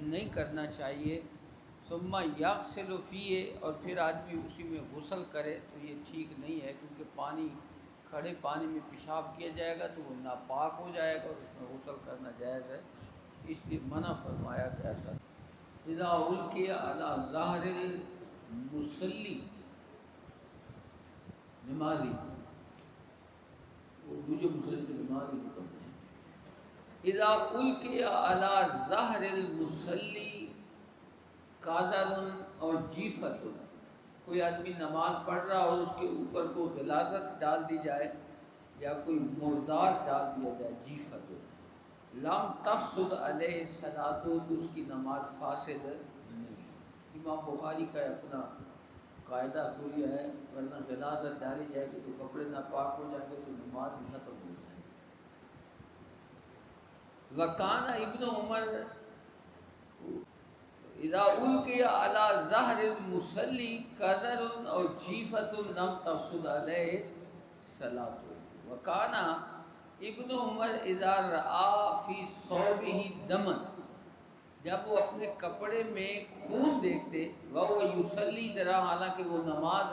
نہیں کرنا چاہیے۔ ثم یغسل فیہ، اور پھر آدمی اسی میں غسل کرے تو یہ ٹھیک نہیں ہے، کیونکہ پانی کھڑے پانی میں پیشاب کیا جائے گا تو وہ ناپاک ہو جائے گا اور اس میں غسل کرنا جائز ہے، اس لیے منع فرمایا کہ ایسا۔ اذا القی علی ظہر المصلی، نمازی، اردو جو مسلم تو نمازی ہوتا ہے، اذا القی علی ظہر المصلی قذر اور جیفت، کوئی آدمی نماز پڑھ رہا اور اس کے اوپر کو غلاظت ڈال دی جائے یا کوئی مردار ڈال دیا جائے، جیفت، لم تفسد علیہ الصلاۃ، تو اس کی نماز فاسد نہیں۔ امام بخاری کا اپنا قاعدہ کلیہ ہے، ورنہ غلاظت ڈالی جائے گی تو کپڑے ناپاک ہو جائیں گے تو نماز بھی ختم ہو جائے گی۔ وکان ابن عمر اذا القی علی ظہر المصلی قذر اور جیفت لم تفسد علیہ الصلاۃ۔ وکان ابن عمر اذا رأى فی ثوبہ دما، جب وہ اپنے کپڑے میں خون دیکھتے، وہو یصلی درا، حالانکہ وہ نماز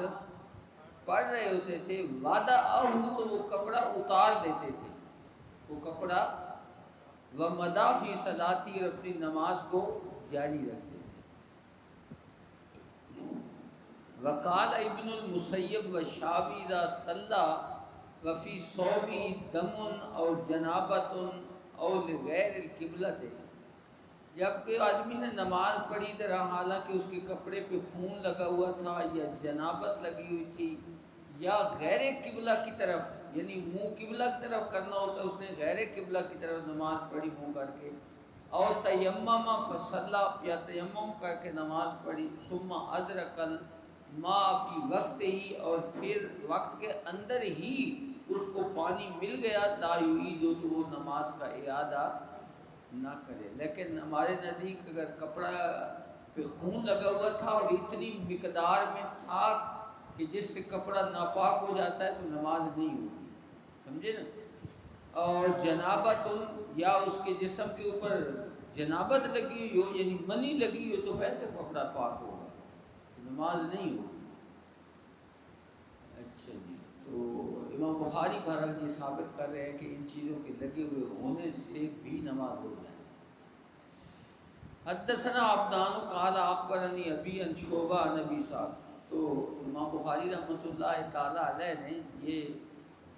پڑھ رہے ہوتے تھے، وضعہ، تو وہ کپڑا اتار دیتے تھے، وہ کپڑا، ومضی فی صلاتی، اور اپنی نماز کو جاری رکھتے تھے۔ وقال ابن المسیب والشعبی اذا صلی وفی ثوبہ دم او جنابۃ او لغیر القبلۃ، جب کوئی آدمی نے نماز پڑھی طرح حالانکہ اس کے کپڑے پہ خون لگا ہوا تھا یا جنابت لگی ہوئی تھی یا غیر قبلہ کی طرف، یعنی منہ قبلہ کی طرف کرنا ہوتا ہے، اس نے غیر قبلہ کی طرف نماز پڑھی منہ کر کے، اور تیمم فصلی، یا تیمم کر کے نماز پڑھی، ثم ادرک الماء فی وقت ہی، اور پھر وقت کے اندر ہی اس کو پانی مل گیا، لا یعید، تو وہ نماز کا اعادہ نہ کرے۔ لیکن ہمارے نزدیک اگر کپڑا پہ خون لگا ہوا تھا اور اتنی مقدار میں تھا کہ جس سے کپڑا ناپاک ہو جاتا ہے تو نماز نہیں ہوگی، سمجھے نا۔ اور جنابت، یا اس کے جسم کے اوپر جنابت لگی ہوئی ہو، یعنی منی لگی ہوئی تو ویسے کپڑا پاک ہوگا، نماز نہیں ہوگی۔ اچھا جی، تو امام بخاری بہرحال یہ ثابت کر رہے ہیں کہ ان چیزوں کے لگے ہوئے ہونے سے بھی نماز ہو جائے۔ حدثنا عبدان قال اخبرنی ابی عن شعبہ عن ابی صاحب، تو امام بخاری رحمۃ اللہ تعالی علیہ نے یہ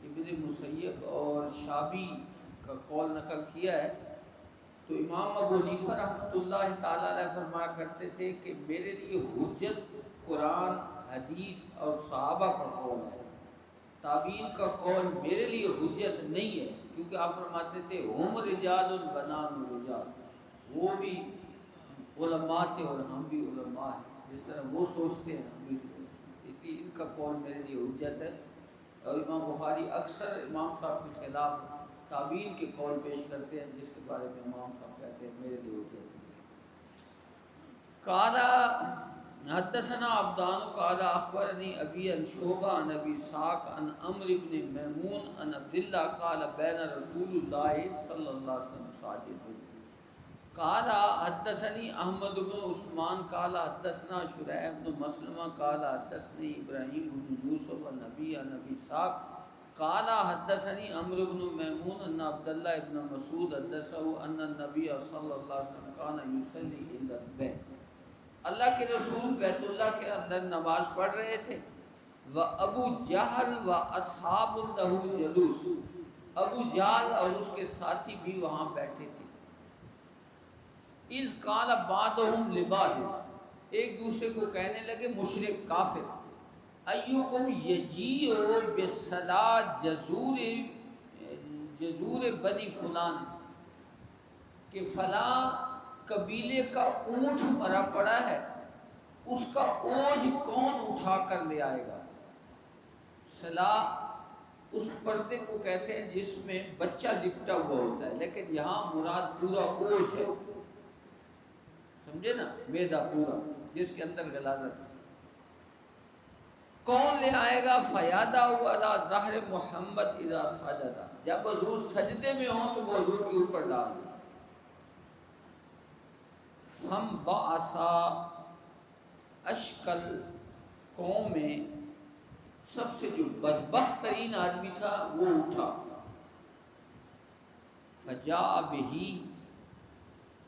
ابن مسیب اور شعبی کا قول نقل کیا ہے۔ تو امام ابو حنیفہ رحمۃ اللہ تعالی علیہ فرمایا کرتے تھے کہ میرے لیے حجت قرآن، حدیث اور صحابہ کا قول ہے، تابعین کا قول میرے لیے حجت نہیں ہے، کیونکہ آپ فرماتے تھے ہم رجال بنام رجال، وہ بھی علماء تھے اور ہم بھی علماء ہیں، جس طرح وہ سوچتے ہیں ہم بھی سوچتے ہیں، اس لیے ان کا قول میرے لیے حجت ہے۔ اور امام بخاری اکثر امام صاحب کے خلاف تابعین کے قول پیش کرتے ہیں، جس کے بارے میں امام صاحب کہتے ہیں میرے لیے حجت ہے۔ قال حدثنا عبدان قال اخبرنی ابی عن شعبہ عن ابی اسحاق عن عمرو بن میمون عن عبداللہ قال بین رسول اللہ صلی اللہ علیہ وسلم ساجد، قال حدثني احمد بن عثمان قال حدثنا شريح بن مسلمہ قال حدثني ابراہیم بن یوسف عن نبی عن نبی صاحب قال حدثني عمرو بن میمون ان عبداللہ بن مسعود حدثه ان النبی صلی اللہ علیہ وسلم كان يصلي عند البيت، اللہ کے رسول بیت اللہ کے اندر نماز پڑھ رہے تھے، وابو جہل واصحاب له جلوس، ابو جہل اور اس کے ساتھی بھی وہاں بیٹھے تھے۔ اذ قال بعضهم لبعض، ایک دوسرے کو کہنے لگے مشرک کافر، ایکم یجیء بصلاۃ جزور بنی فلان، کہ فلاں قبیلے کا اونٹ مرا پڑا ہے، اس کا اوج کون اٹھا کر لے آئے گا۔ صلاح اس پردے کو کہتے ہیں جس میں بچہ لپٹا ہوا ہوتا ہے، لیکن یہاں مراد پورا اوج ہے، سمجھے نا، میدا پورا جس کے اندر غلاظت ہے، کون لے آئے گا۔ فیادہ علی ظہر محمد اذا سجد، جب حضور سجدے میں ہوں تو وہ حضور کے اوپر ڈال دیں۔ فم بعثا اشکل قوم میں سب سے جو بدبخت ترین آدمی تھا وہ اٹھا، فجاء بہ،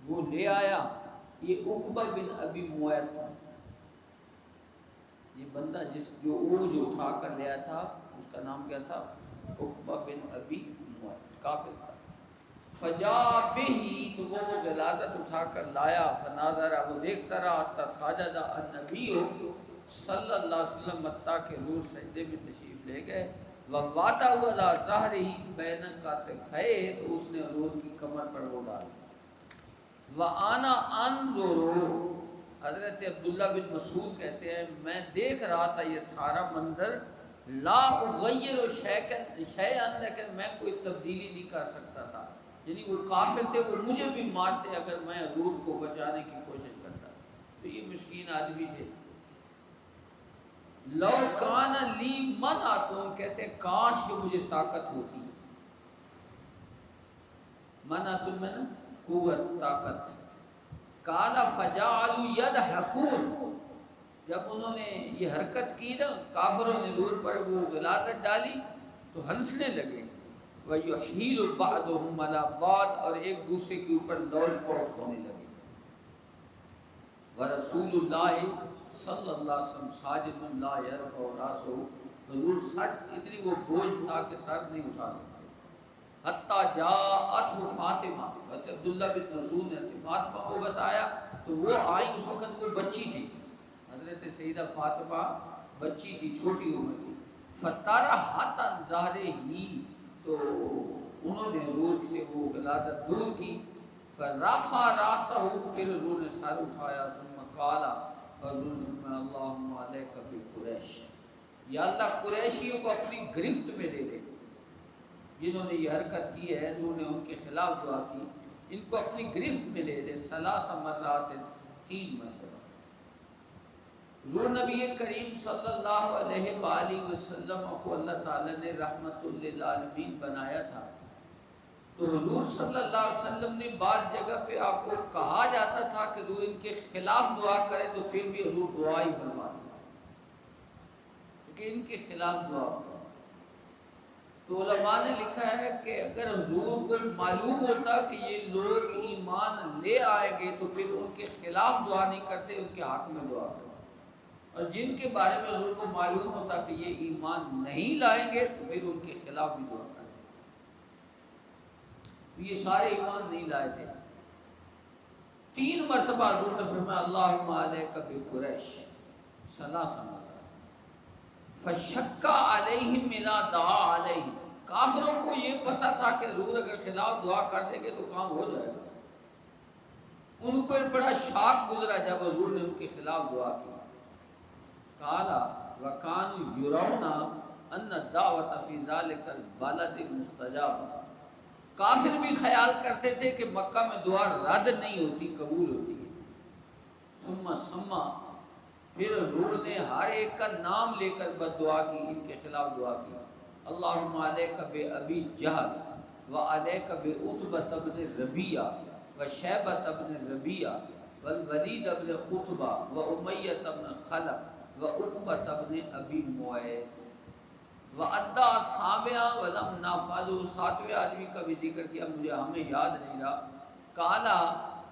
وہ لے آیا، یہ عقبہ بن ابی معیط تھا، یہ بندہ جو اونج اٹھا کر لیا تھا اس کا نام کیا تھا؟ عقبہ بن ابی معیط، کافر تھا۔ فجاء بہ، تو وہ غلاظت اٹھا کر لایا، فناظر، وہ دیکھتا رہا حتی سجد النبی صلی اللہ علیہ وسلم، حتیٰ کہ حضور سجدے میں تشریف لے گئے، ووضعہ علی ظہرہ بین کتفیہ، تو اس نے حضور کی کمر پر وہ ڈال دیا۔ وانا انظر، حضرت عبداللہ بن مسعود کہتے ہیں میں دیکھ رہا تھا یہ سارا منظر، لا اغیر شیئا، لیکن میں کوئی تبدیلی نہیں کر سکتا تھا، یعنی وہ کافر تھے، وہ مجھے بھی مارتے اگر میں حضور کو بچانے کی کوشش کرتا، تو یہ مسکین آدمی تھے۔ لو کان لی منعۃ، کہتے ہیں کاش کہ مجھے طاقت ہوتی، منعۃ میں نا قوت، طاقت۔ قال فجعلوا يضحكون، جب انہوں نے یہ حرکت کی نا کافروں نے حضور پر وہ غلاظت ڈالی تو ہنسنے لگے، وَيُحِيلُ بَعْضُهُمْ عَلَى بَعْضٍ، اور ایک دوسرے کے اوپر لوٹ پوٹ ہونے لگے۔ وَرَسُولُ اللَّهِ صلی اللہ علیہ وسلم ساجد لا يرفع راسه، حضور سر اتنی وہ بوجھ تھا کہ سر نہیں اٹھا سکتے۔ حتیٰ جاءتہ فاطمہ، حضرت عبداللہ بن مسعود نے فاطمہ کو بتایا تو وہ آئی، اس وقت وہ بچی تھی، حضرت سیدہ فاطمہ بچی تھی، چھوٹی عمر کی۔ فطرحت عن ظہرہ، تو انہوں نے حضور سے وہ غلاظت دور کی۔ فرفع راسہ، پھر حضور نے سر اٹھایا، ثم قال، حضور نے اللہم علیک بقریش، یا اللہ قریشیوں کو اپنی گرفت میں لے لے، جنہوں نے یہ حرکت کی ہے، حضور نے ان کے خلاف دعا کی، ان کو اپنی گرفت میں لے لے، ثلاث مرات، 3 مرتبہ۔ حضور نبی کریم صلی اللہ علیہ وآلہ وسلم کو اللہ تعالیٰ نے رحمت للعالمین بنایا تھا، تو حضور صلی اللہ علیہ وسلم نے بعض جگہ پہ آپ کو کہا جاتا تھا کہ حضور ان کے خلاف دعا کرے، تو پھر بھی حضور دعا ہی فرما دیا کہ ان کے خلاف دعا فرما۔ تو علماء نے لکھا ہے کہ اگر حضور کو معلوم ہوتا کہ یہ لوگ ایمان لے آئیں گے تو پھر ان کے خلاف دعا نہیں کرتے، ان کے حق میں دعا کرتے، اور جن کے بارے میں حضور کو معلوم ہوتا کہ یہ ایمان نہیں لائیں گے تو پھر ان کے خلاف بھی دعا کرتے۔ یہ سارے ایمان نہیں لائے تھے۔ 3 مرتبہ حضور نے فرمایا اللہم علیک بقریش، 3 مرات۔ فشک علیہم اذا دعا علیہم، کافروں کو یہ پتہ تھا کہ حضور اگر خلاف دعا کر دیں گے تو کام ہو جائے گا، ان پر بڑا شاک گزرا جب حضور نے ان کے خلاف دعا کی۔ قال وکانوا یرون ان الدعوۃ فی ذلک البلد مستجاب، کافر بھی خیال کرتے تھے کہ مکہ میں دعا رد نہیں ہوتی، قبول ہوتی ہے۔ ثم سما، پھر حضور نے ہر ایک کا نام لے کر بد دعا کی، ان کے خلاف دعا کی۔ اللہم علیک بابی جہل وعلیک بعتبۃ بن ربیعہ وشیبۃ بن ربیعہ والولید بن عتبہ وامیۃ بن خلف وعقبۃ بن ابی معیط وعدہ سابعہ ولم نافذ، 7ویں آدمی کا بھی ذکر کیا، مجھے ہمیں یاد نہیں رہا۔ کالا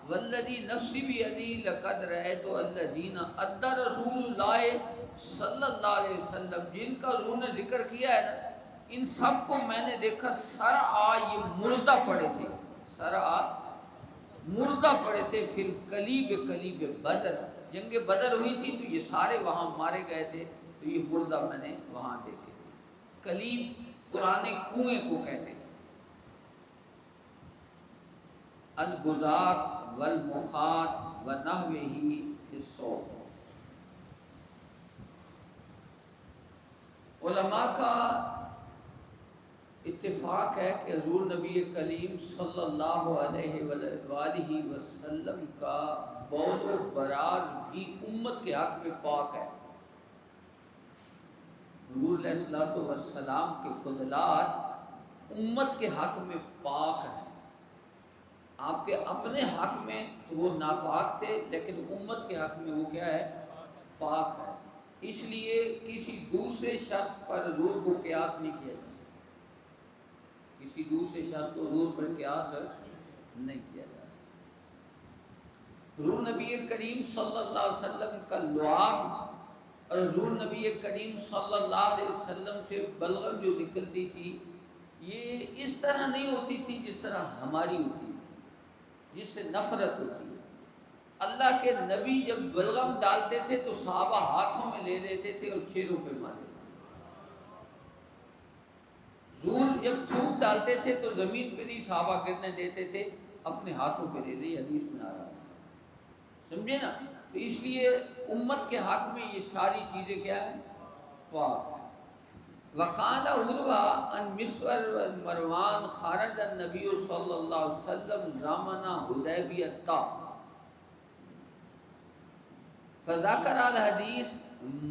والذی نفسی بیدی لقد رأیت الذین ادى رسول اللہ صلی اللہ علیہ وسلم، جن کا حضور نے ذکر کیا ہے نا، ان سب کو میں نے دیکھا سرعا یہ مردہ پڑے تھے، سرعا مردہ پڑے تھے، فی القلیب، قلیب بدر، جنگ بدر ہوئی تھی تو یہ سارے وہاں مارے گئے تھے، تو یہ مردہ میں نے وہاں دیکھے تھے۔ قلیب پرانے کنویں کو کہتے ہیں۔ البزار والمخاط ونحوہ فی الصوم، علماء کا اتفاق ہے کہ حضور نبی کریم صلی اللہ علیہ وآلہ وسلم کا بول و براز بھی امت کے حق میں پاک ہے۔ حضور علیہ الصلوۃ والسلام کے فضلات امت کے حق میں پاک ہیں۔ آپ کے اپنے حق میں تو وہ ناپاک تھے، لیکن امت کے حق میں وہ کیا ہے؟ پاک ہے۔ اس لیے کسی دوسرے شخص پر حضور کو قیاس نہیں کیا جا سکتا، کسی دوسرے شخص کو حضور پر قیاس نہیں کیا جا سکتا۔ حضور نبی کریم صلی اللہ علیہ وسلم کا لعاب اور حضور نبی کریم صلی اللہ علیہ وسلم سے بلغم جو نکلتی تھی، یہ اس طرح نہیں ہوتی تھی جس طرح ہماری ہوتی ہے، جس سے نفرت ہوتی ہے۔ اللہ کے نبی جب بلغم ڈالتے تھے تو صحابہ ہاتھوں میں لے لیتے تھے اور چہروں پہ مار لیتے تھے۔ حضور جب تھوک ڈالتے تھے تو زمین پہ نہیں صحابہ گرنے دیتے تھے، اپنے ہاتھوں پہ لے لے، حدیث میں آ رہا ہے، سمجھے نا؟ تو اس لیے امت کے حق میں یہ ساری چیزیں کیا ہیں؟ پاک ہیں۔ وقال عروہ ان مسور و مروان خرج النبی صلی اللہ علیہ وسلم زمن حدیبیہ فذکر الحدیث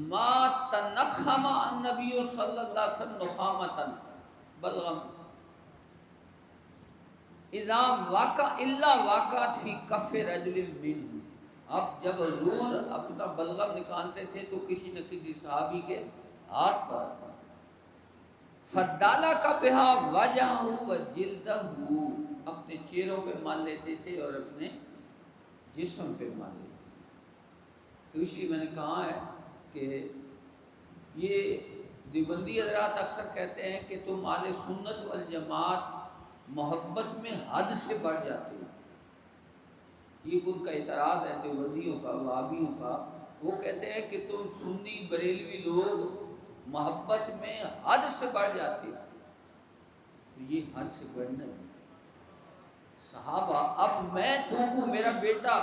ما تنخم النبی صلی اللہ علیہ وسلم نخامتا بلغم اذا واقع الا واقعت فی کف رجل منہ۔ اب جب حضور اپنا بلغم نکالتے تھے تو کسی نہ کسی صحابی کے ہاتھ پر فدالا کا بہا وجہ و جلدہ، اپنے چہروں پہ مال لیتے تھے اور اپنے جسم پہ مال لیتے تھے۔ تو اس لیے میں نے کہا ہے کہ یہ دیوبندی حضرات اکثر کہتے ہیں کہ تم اہل سنت والجماعت محبت میں حد سے بڑھ جاتے ہو، یہ ان کا اعتراض ہے دیوبندیوں کا، وہابیوں کا۔ وہ کہتے ہیں کہ تم سنی بریلوی لوگ محبت میں حد سے بڑھ جاتے ہو، تو یہ حد سے بڑھنا ہے۔ صحابہ، اب میں تھوکوں، میرا بیٹا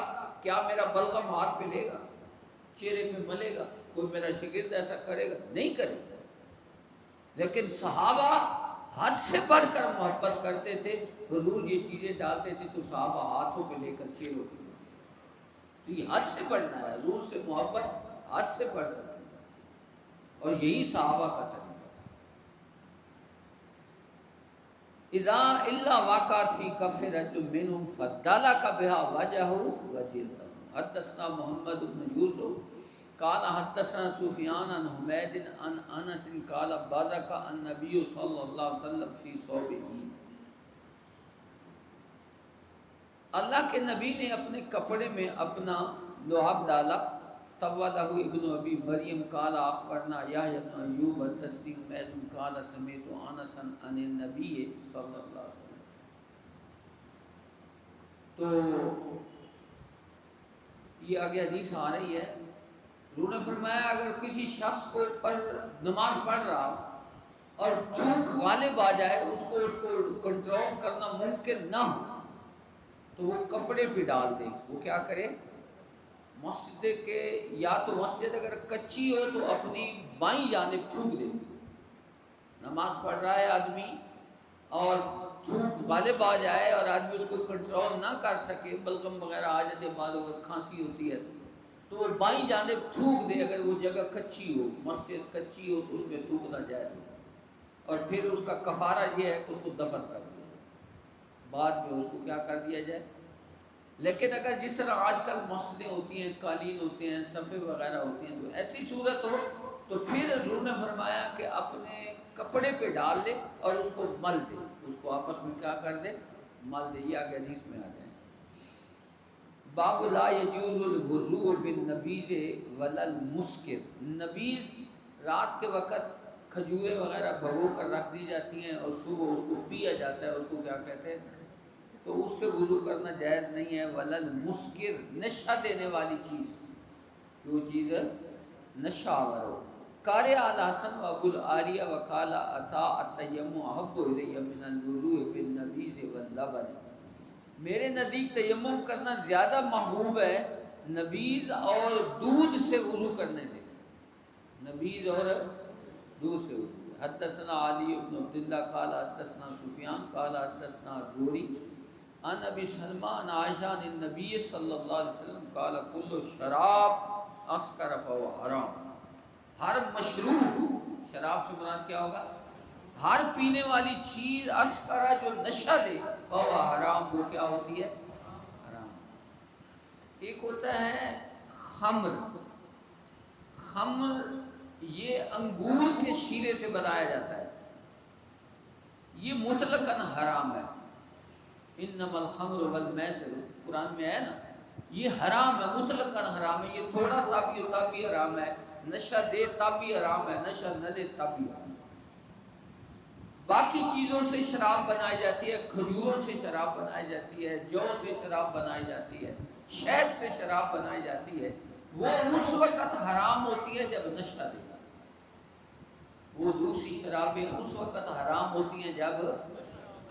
کیا میرا بلغم ہاتھ پہ لے گا، چہرے پہ ملے گا؟ کوئی میرا شاگرد ایسا کرے گا؟ نہیں کرے گا۔ لیکن صحابہ حد سے بڑھ کر محبت کرتے تھے، حضور یہ چیزیں ڈالتے تھے تو صحابہ ہاتھوں پہ لے کر چہروں پہ، تو یہ حد سے بڑھنا ہے، حضور سے محبت حد سے بڑھ کر، اور یہی صحابہ کا طریقہ تھا۔ اذا الا واقعت فی کف رجل منهم فدلک بها وجهه وجلده۔ حدثنا محمد بن یوسف قال حدثنا سفیان عن حمید عن انس قال بازک النبی صلی اللہ علیہ وسلم فی ثوبه۔ اللہ کے نبی نے اپنے کپڑے میں اپنا لعاب ڈالا۔ طولہ ابن ابی مریم قال اخبرنا یحیی بن ایوب حدثنی حمید قال سمعت انس عن النبی صلی اللہ علیہ وسلم۔ تو یہ آگے حدیث آ رہی ہے، حضور نے فرمایا اگر کسی شخص کو پر نماز پڑھ رہا اور تھوک غالب آ جائے، اس کو کنٹرول کرنا ممکن نہ ہو، تو وہ کپڑے پہ ڈال دے۔ وہ کیا کرے؟ مسجد کے، یا تو مسجد اگر کچی ہو تو اپنی بائیں جانب تھوک دے۔ نماز پڑھ رہا ہے آدمی اور تھوک غالب آ جائے اور آدمی اس کو کنٹرول نہ کر سکے، بلغم وغیرہ آ جاتے، بعد وقت کھانسی ہوتی ہے تو وہ بائیں جانب تھوک دے۔ اگر وہ جگہ کچی ہو، مسجد کچی ہو تو اس میں تھوکنا جائز ہو، اور پھر اس کا کفارہ یہ ہے کہ اس کو دفن کر دیا جائے، بعد میں اس کو کیا کر دیا جائے۔ لیکن اگر جس طرح آج کل مسجدیں ہوتی ہیں، قالین ہوتے ہیں، صفے وغیرہ ہوتی ہیں، تو ایسی صورت ہو تو پھر حضور نے فرمایا کہ اپنے کپڑے پہ ڈال لے اور اس کو مل دے، اس کو آپس میں کیا کر دے؟ مل دے۔ یہ آگے حدیث میں آ جائے۔ باب لا یجوز الوضوء بالنبیذ ولا المسکر۔ نبیذ رات کے وقت کھجوریں وغیرہ بھگو کر رکھ دی جاتی ہیں اور صبح اس کو پیا جاتا ہے، اس کو کیا کہتے ہیں؟ تو اس سے وضو کرنا جائز نہیں ہے۔ ولا المسکر، نشہ دینے والی چیز، جو چیز نشہ آور ہو۔ قارئ الحسن و ابو العالیہ وقال عطا التیمم احب الی من الوضوء بالنبیذ واللبن۔ میرے نزدیک تیمم کرنا زیادہ محبوب ہے نبیذ اور دودھ سے وضو کرنے سے، نبیذ اور دودھ سے وضو۔ حدثنا علی بن عبداللہ قال حدثنا سفیان قال حدثنا زہری عن ابی سلمہ عن عائشہ عن النبی صلی اللہ علیہ وسلم قال کل شراب اسکر فہو حرام۔ ہر مشروب، شراب سے مراد کیا ہوگا؟ ہر پینے والی چیز اسکرہ جو نشہ دے، فہو حرام، وہ کیا ہوتی ہے؟ حرام۔ ایک ہوتا ہے خمر، خمر یہ انگور کے شیرے سے بنایا جاتا ہے، یہ مطلقاً حرام ہے۔ انما الخمر والمیسر، قرآن میں ہے نا، یہ حرام ہے، مطلقاً حرام ہے، یہ تھوڑا سا بھی ہوتا بھی حرام ہے، نشہ دے تب بھی حرام ہے، نشہ نہ دے تب بھی حرام ہے۔ باقی چیزوں سے شراب بنائی جاتی ہے، کھجوروں سے شراب بنائی جاتی ہے، جو سے شراب بنائی جاتی ہے، شہد سے شراب بنائی جاتی ہے، وہ اس وقت حرام ہوتی ہے جب نشہ دے۔ وہ دوسری شرابیں اس وقت حرام ہوتی ہیں جب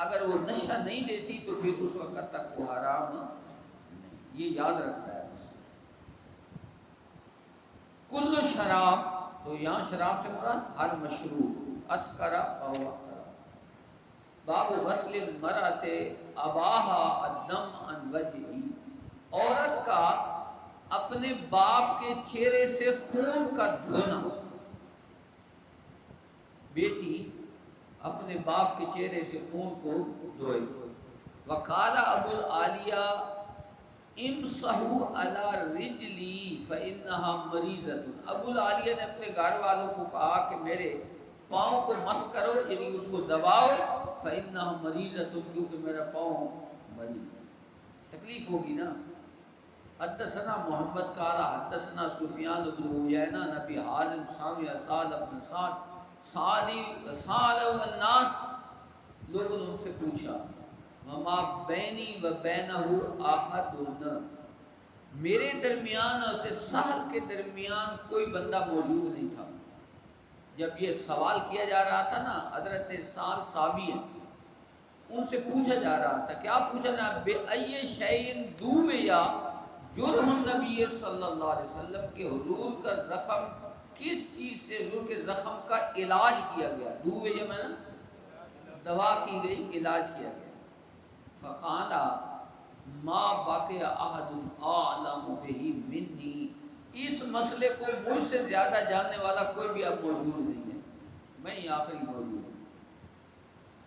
اگر وہ نشہ نہیں دیتی تو پھر اس وقت تک وہ حرام نہیں۔ یہ یاد رکھنا ہے بس۔ کل شراب، تو یہاں شراب سے مراد ہر مشروب، اسکرا فہو حرام۔ باب غسل المرأۃ اباہا الدم عن وجہی، عورت کا اپنے باپ کے چہرے سے خون کا دھونا، بیٹی اپنے باپ کے چہرے سے خون کو دھوئے۔ وقال ابو العالیہ امسحوا علی رجلی فانها مریضۃ، ابو العالیہ نے اپنے گھر والوں کو کہا کہ میرے پاؤں کو مس کرو، یعنی اس کو دباؤ، فانها مریضۃ، کیونکہ میرا پاؤں مریض ہے، تکلیف ہوگی نا۔ حدثنا محمد قال حدثنا سفیان بن عیینہ عن ابی حازم سمع سعد بن سعد سال الناس، لوگوں نے ان سے پوچھا، وما بینی و بینہ احد، میرے درمیان اور سہل کے درمیان کوئی بندہ موجود نہیں تھا۔ جب یہ سوال کیا جا رہا تھا نا، حضرت سال صحابی ہیں، ان سے پوچھا جا رہا تھا، کیا پوچھا نا، بے ای شیء دویا جرح النبی صلی اللہ علیہ وسلم، کے حضور کا زخم کس چیز سے حضور کے زخم کا علاج کیا گیا، دویا میں نا دوا کی گئی، علاج کیا گیا۔ فقالا ما باقی احد اعلم بہ منی، اس مسئلے کو مجھ سے زیادہ جاننے والا کوئی بھی اب موجود نہیں ہے، میں ہی آخری موجود ہوں۔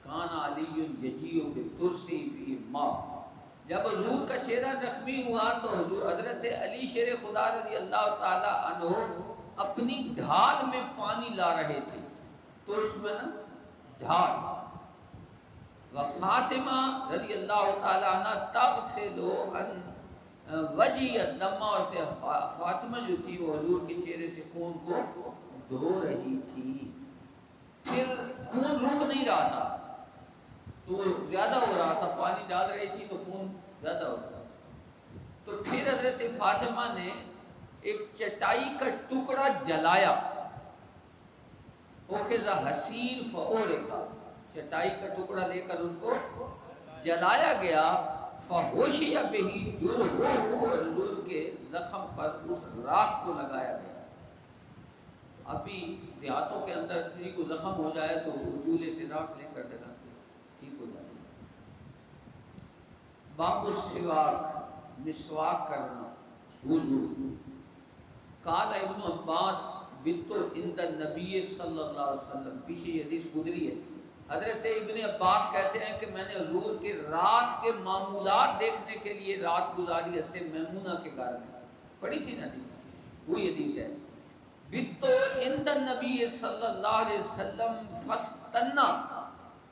کان علی یجیء بالترسی فی ماء، جب حضور کا چہرہ زخمی ہوا تو حضرت علی شیر خدا رضی اللہ تعالی عنہ اپنی ڈھال میں پانی لا رہے تھے، ترس میں نا ڈھال، وفاطمہ رضی اللہ تعالی عنہ تغسل عن وجہی الدم، اور فاطمہ جو تھی وہ حضور کے چہرے سے خون کو دھو رہی تھی، پھر خون رک نہیں رہا تھا تو زیادہ ہو رہا تھا، پانی ڈال رہی تھی تو خون زیادہ ہو رہا تھا، تو پھر حضرت فاطمہ نے ایک چٹائی کا ٹکڑا جلایا، اخذ حسیر فاورقا، چٹائی کا ٹکڑا لے کر اس کو جلایا گیا، فحوشی بہ جرحہ، حضور کے زخم پر اس راکھ کو لگایا گیا۔ ابھی دیہاتوں کے اندر کسی کو زخم ہو جائے تو چولہے سے راکھ لے کر دکھاتے ٹھیک ہو جاتی۔ باب السواک، مسواک کرنا، وضو۔ قال ابن عباس بت عند النبی صلی اللہ علیہ وسلم، پیچھے یہ حدیث گزری ہے، حضرت ابن عباس کہتے ہیں کہ میں نے حضور کے رات کے معمولات دیکھنے کے لیے رات گزاری حضرت میمونہ کے گھر میں، پڑھی تھی نا حدیث، وہی حدیث ہے، بت عند النبی صلی اللہ علیہ وسلم فاستنا،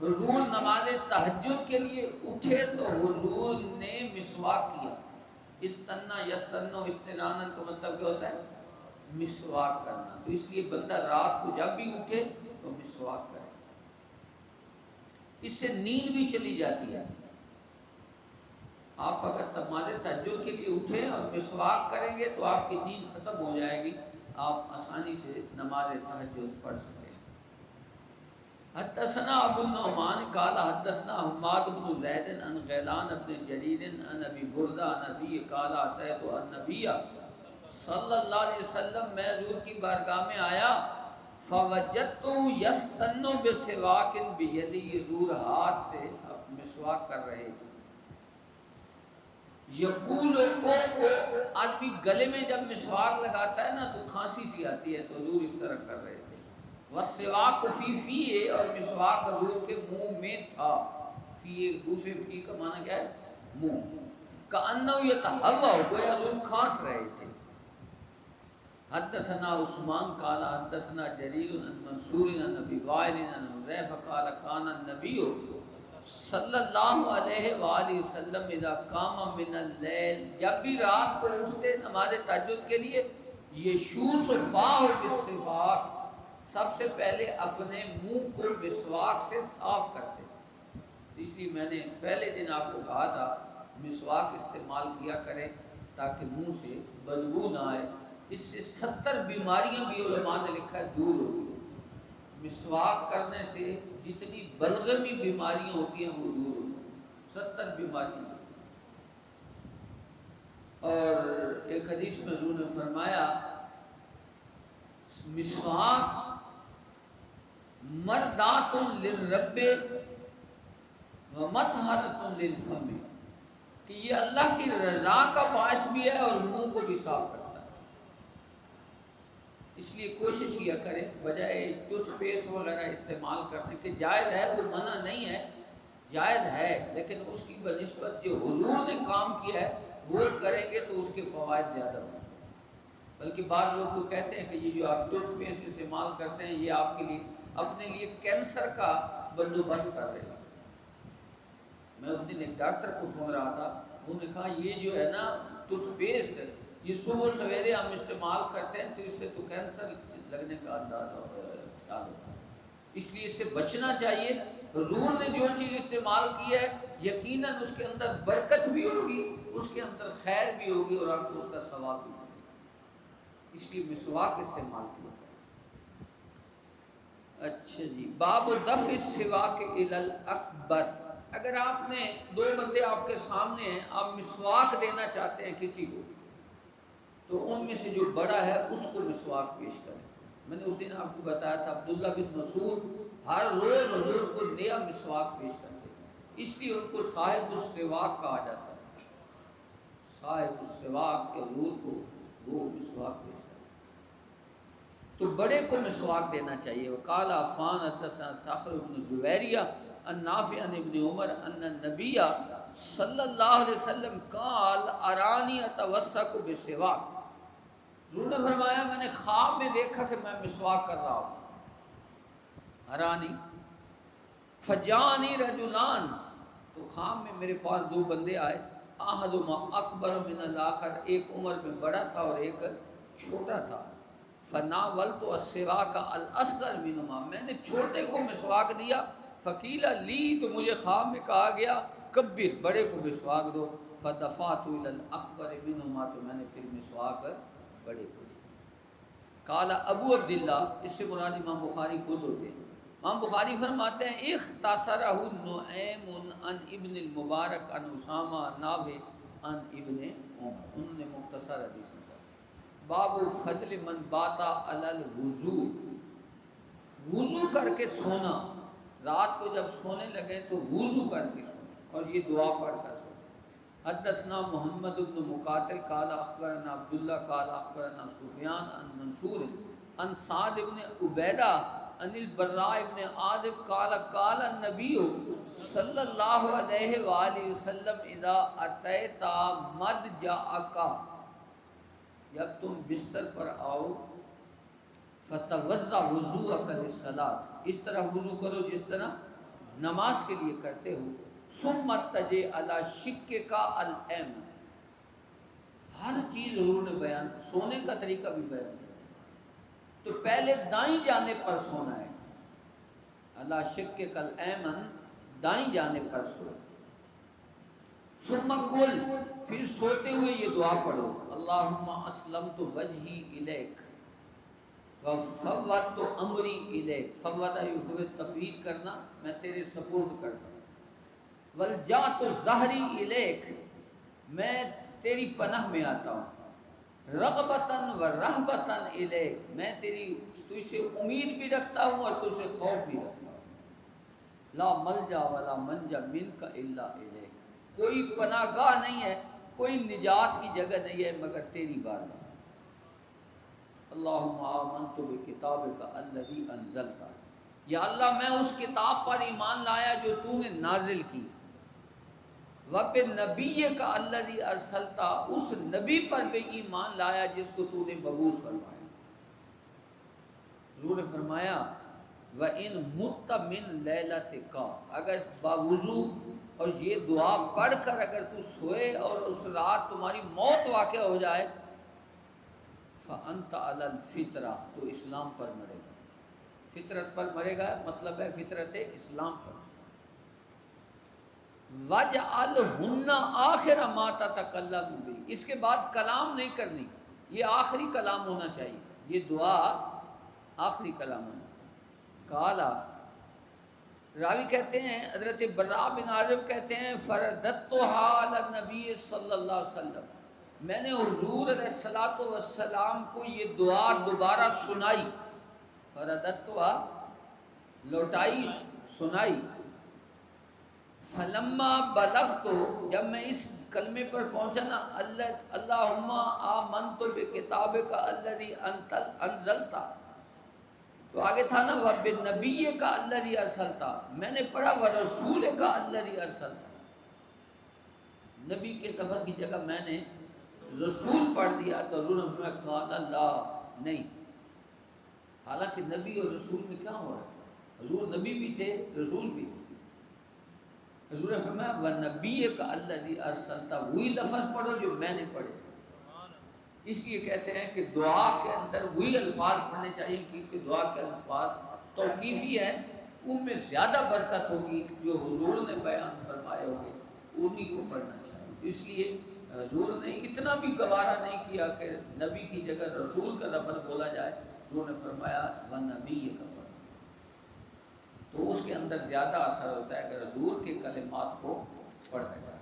حضور نماز تہجد کے لیے اٹھے تو حضور نے مسواک کیا۔ استنا یستنو استنانا کا مطلب کیا ہوتا ہے؟ مسواک کرنا، تو اس لیے بندہ رات کو جب بھی اٹھے تو مسواک کرے، اس سے نیند بھی چلی جاتی ہے۔ آپ اگر نماز تہجد کے لیے اٹھیں اور مسواک کریں گے تو آپ کی نیند ختم ہو جائے گی، آپ آسانی سے نماز تہجد پڑھ سکیں۔ حدثنا ابو النعمان قال حدثنا حماد بن زید عن غیلان بن جریر عن ابی بردہ عن ابی قال اتیت النبی صلی اللہ علیہ وسلم، میں حضور کی بارگاہ میں آیا، فوجدتہ یستن بسواک بیدی، حضور ہاتھ سے مسواک کر رہے تھے، یقول آدمی گلے میں جب مسواک لگاتا ہے نا تو کھانسی سی آتی ہے، تو حضور اس طرح کر رہے تھے، والسواک فی فیہ، اور مسواک حضور کے منہ میں تھا، فی دوسرے فی کا معنی کیا ہے؟ منہ. کأنہ یتہوّا، گویا وہ کھانس رہے تھے. حدثنا عثمان قال حدثنا جریر عن منصور عن ابی وائل عن حذیفہ قال کان النبی صلی اللہ علیہ وآلہ وسلم اذا قام من اللیل، جب بھی رات کو اٹھتے نماز تہجد کے لیے، یشوس فاہ بالسواک، سب سے پہلے اپنے منہ کو مسواک سے صاف کرتے تھے. اس لیے میں نے پہلے دن آپ کو کہا تھا مسواک استعمال کیا کریں تاکہ منہ سے بدبو نہ آئے. اس سے 70 بیماریاں بھی علماء نے لکھا ہے دور ہوتی ہیں. مسواک کرنے سے جتنی بلغمی بیماریاں ہوتی ہیں وہ دور ہوتی ہیں، 70 بیماریاں. اور ایک حدیث میں حضور نے فرمایا مسواک مردات للرب ومطہرۃ للفم، کہ یہ اللہ کی رضا کا باعث بھی ہے اور منہ کو بھی صاف کرتا ہے. اس لیے کوشش کیا کریں بجائے ٹوتھ پیسٹ وغیرہ استعمال کرنے کے، جائز ہے، وہ منع نہیں ہے، جائز ہے، لیکن اس کی بنسبت جو حضور نے کام کیا ہے وہ کریں گے تو اس کے فوائد زیادہ ہوں. بلکہ بعض لوگ تو کہتے ہیں کہ یہ جو آپ ٹوتھ پیسٹ استعمال کرتے ہیں یہ آپ کے لیے اپنے لیے کینسر کا بندوبست کر رہے ہیں. میں اس دن ایک ڈاکٹر کو سن رہا تھا، انہوں نے کہا یہ جو ہے نا ٹوتھ پیسٹ یہ صبح سویرے ہم استعمال کرتے ہیں تو اس سے تو کینسر لگنے کا اندازہ خیال ہوتا ہے، اس لیے اس سے بچنا چاہیے. حضور نے جو چیز استعمال کی ہے یقیناً اس کے اندر برکت بھی ہوگی، اس کے اندر خیر بھی ہوگی اور آپ کو اس کا ثواب بھی ہوگا. اس لیے مسواک استعمال کیا. اچھا جی، باب دفع السواک الی الاکبر. اگر آپ نے دو بندے آپ کے سامنے ہیں، آپ مسواک دینا چاہتے ہیں کسی کو، تو ان میں سے جو بڑا ہے اس کو مسواک پیش کریں. میں نے اس دن آپ کو بتایا تھا عبداللہ بن مسعود ہر روز حضور کو نیا مسواک پیش کرتے تھے، اس لیے ان کو صاحب السواک کہا جاتا ہے. صاحب السواک کے حضور کو وہ مسواک پیش کرتے، تو بڑے کو مسواک دینا چاہیے. وقال عفان حدثنا صخر بن جویریہ عن نافع عن ابن عمر ان النبی صلی اللہ علیہ وسلم قال ارانی اتوسک بسواک. حضور نے فرمایا میں نے خواب میں دیکھا کہ میں مسواک کر رہا ہوں. ارانی فجانی رجلان، تو خواب میں میرے پاس دو بندے آئے. احدہما اکبر من الاخر، ایک عمر میں بڑا تھا اور ایک چھوٹا تھا. فناولت السواک الاصغر منہما، میں نے چھوٹے کو مسواک دیا. فقیل لی، تو مجھے خواب میں کہا گیا کبر، بڑے کو مسواک دو. فدفعت الی الاکبر منہما، تو میں نے پھر مسواک بڑے کو دی. قال ابو عبداللہ، اس سے مراد امام بخاری خود ہوتے ہیں. امام بخاری فرماتے ہیں اختصرہ نعیم عن ابن المبارک عن اسامہ نافع عن ابن عمر، انہوں نے مختصر حدیث میں. باب فضل من باتا علی الوضو، وضو کر کے سونا. رات کو جب سونے لگے تو وضو کر کے سونا اور یہ دعا پڑھ کر سونا. حدثنا محمد بن مقاتل قال اخبرنا عبداللہ قال اخبرنا سفیان عن منصور عن سعد بن عبیدہ عن البراء بن عازب قال قال النبی صلی اللہ علیہ وآلہ وسلم اذا اتیت مضجعک، جب تم بستر پر آؤ، فتوضا وضوءک للصلاۃ، اس طرح وضو کرو جس طرح نماز کے لیے کرتے ہو. ثم اتجع علی شقک الایمن، ہر چیز حضور نے بیان، سونے کا طریقہ بھی بیان کیا. تو پہلے دائیں جانب پر سونا ہے، علی شقک الایمن، دائیں جانب پر سونا. ثم قل، پھر سوتے ہوئے یہ دعا پڑھو، اللہم اسلمت وجہی الیک وفوضت امری الیک. فوضا یفوض تفویض کرنا، میں تیرے سپرد کرتا ہوں. والجأت ظہری الیک، میں تیری پناہ میں آتا ہوں. رغبتاً و رہبتاً الیک، میں تجھ سے امید بھی رکھتا ہوں اور تجھ سے خوف بھی رکھتا ہوں. لا ملجا ولا منجا منک الا الیک، کوئی پناہ گاہ نہیں ہے، کوئی نجات کی جگہ نہیں ہے مگر تیری بارگاہ. اللہم آمنت بکتابک الذی انزلتا، یا اللہ میں اس کتاب پر ایمان لایا جو تو نے نازل کی، وَبِالنَّبِيِّكَ الَّذِي أَرْسَلْتَ، اس نبی پر بھی ایمان لایا جس کو تو نے مبعوث فرمایا۔ حضور نے فرمایا وَإِن مُتَّ مِن لَيْلَتِكَ، اگر باوضو اور یہ دعا پڑھ کر اگر تو سوئے اور اس رات تمہاری موت واقع ہو جائے، فَأَنْتَ عَلَى الْفِطْرَةِ، تو اسلام پر مرے گا، فطرت پر مرے گا، مطلب ہے فطرت اسلام پر۔ وَجْعَلْهُنَّ آخِرَ مَا تَتَكَلَّمُ بِهِ، اس کے بعد کلام نہیں کرنی، یہ آخری کلام ہونا چاہیے، یہ دعا آخری کلام ہونا چاہیے۔ قالا، راوی کہتے ہیں حضرت براء بن عازب کہتے ہیں فرددتها علی النبی صلی اللہ علیہ وسلم، میں نے حضور علیہ الصلوۃ والسلام کو یہ دعا دوبارہ سنائی، فرددتها لوٹائی، سنائی، فلما بلغت، جب میں اس کلمے پر پہنچا نا، اللہم آمنت بکتابک الذی انزلت، تو آگے تھا نا وَبِالنَّبِيِّكَ الَّذِي أَرْسَلْتَ، میں نے پڑھا وَرَسُولِكَ الَّذِي أَرْسَلْتَ، نبی کے لفظ کی جگہ میں نے رسول پڑھ دیا، تو حضور نے فرمایا قال اللہ، نہیں، حالانکہ نبی اور رسول میں کیا ہو رہا ہے، حضور نبی بھی تھے رسول بھی تھے۔ حضور نے فرمایا وَالنَّبِيِّكَ الَّذِي أَرْسَلْتَ، وہی لفظ پڑھو جو میں نے پڑھے۔ اس لیے کہتے ہیں کہ دعا کے اندر وہی الفاظ پڑھنے چاہیے، کیونکہ دعا کے الفاظ توقیفی ہے، ان میں زیادہ برکت ہوگی، جو حضور نے بیان فرمائے ہوگے انہی کو پڑھنا چاہیے۔ اس لیے حضور نے اتنا بھی گوارا نہیں کیا کہ نبی کی جگہ رسول کا لفظ بولا جائے، حضور نے فرمایا وَالنَّبِيِّكَ، تو اس کے اندر زیادہ اثر ہوتا ہے کہ حضور کے کلمات کو پڑھا جائے۔